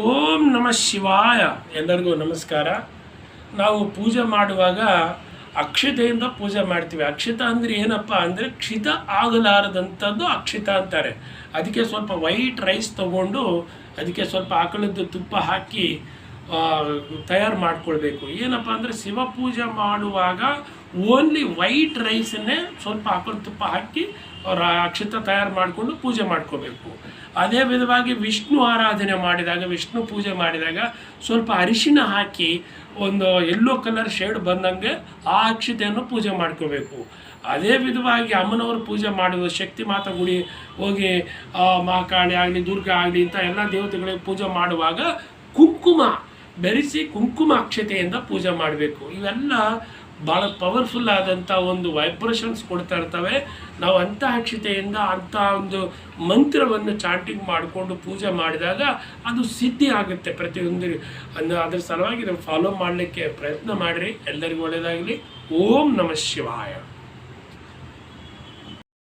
ಓಂ ನಮಃ ಶಿವಾಯ. ಎಲ್ಲರಿಗೂ ನಮಸ್ಕಾರ. ನಾವು ಪೂಜೆ ಮಾಡುವಾಗ ಅಕ್ಷತೆಯಿಂದ ಪೂಜೆ ಮಾಡ್ತೀವಿ. ಅಕ್ಷತ ಅಂದರೆ ಏನಪ್ಪ ಅಂದರೆ ಕ್ಷಿತ ಆಗಲಾರದಂಥದ್ದು ಅಕ್ಷಿತ ಅಂತಾರೆ. ಅದಕ್ಕೆ ಸ್ವಲ್ಪ ವೈಟ್ ರೈಸ್ ತೊಗೊಂಡು ಅದಕ್ಕೆ ಸ್ವಲ್ಪ ಆಕಳದ್ದು ತುಪ್ಪ ಹಾಕಿ ತಯಾರು ಮಾಡ್ಕೊಳ್ಬೇಕು. ಏನಪ್ಪ ಅಂದರೆ ಶಿವ ಪೂಜೆ ಮಾಡುವಾಗ ಓನ್ಲಿ ವೈಟ್ ರೈಸನ್ನೇ ಸ್ವಲ್ಪ ಆಕಳ ತುಪ್ಪ ಹಾಕಿ ಅವರ ಅಕ್ಷತ ತಯಾರು ಮಾಡಿಕೊಂಡು ಪೂಜೆ ಮಾಡ್ಕೋಬೇಕು. ಅದೇ ವಿಧವಾಗಿ ವಿಷ್ಣು ಆರಾಧನೆ ಮಾಡಿದಾಗ, ವಿಷ್ಣು ಪೂಜೆ ಮಾಡಿದಾಗ ಸ್ವಲ್ಪ ಅರಿಶಿನ ಹಾಕಿ ಒಂದು ಯೆಲ್ಲೋ ಕಲರ್ ಶೇಡ್ ಬಂದಂಗೆ ಆ ಅಕ್ಷತೆಯನ್ನು ಪೂಜೆ ಮಾಡ್ಕೋಬೇಕು. ಅದೇ ವಿಧವಾಗಿ ಅಮ್ಮನವರು ಪೂಜೆ ಮಾಡುವ ಶಕ್ತಿ ಮಾತಾ ಗುಡಿ ಹೋಗಿ ಮಹಾಕಾಳಿ ಆಗಲಿ ದುರ್ಗಾ ಆಗಲಿ ಇಂಥ ಎಲ್ಲ ದೇವತೆಗಳಿಗೆ ಪೂಜೆ ಮಾಡುವಾಗ ಕುಂಕುಮ ಬೆರೆಸಿ ಕುಂಕುಮ ಅಕ್ಷತೆಯಿಂದ ಪೂಜೆ ಮಾಡಬೇಕು. ಇವೆಲ್ಲ ಭಾಳ ಪವರ್ಫುಲ್ ಆದಂಥ ಒಂದು ವೈಬ್ರೇಷನ್ಸ್ ಕೊಡ್ತಾ ಇರ್ತವೆ. ನಾವು ಅಂಥ ಅಕ್ಷತೆಯಿಂದ ಅಂಥ ಒಂದು ಮಂತ್ರವನ್ನು ಚಾಂಟಿಂಗ್ ಮಾಡಿಕೊಂಡು ಪೂಜೆ ಮಾಡಿದಾಗ ಅದು ಸಿದ್ಧಿ ಆಗುತ್ತೆ ಪ್ರತಿಯೊಂದು. ಅದ್ರ ಸಲುವಾಗಿ ನಾವು ಫಾಲೋ ಮಾಡಲಿಕ್ಕೆ ಪ್ರಯತ್ನ ಮಾಡಿರಿ. ಎಲ್ಲರಿಗೂ ಒಳ್ಳೆಯದಾಗಲಿ. ಓಂ ನಮಃ ಶಿವಾಯ.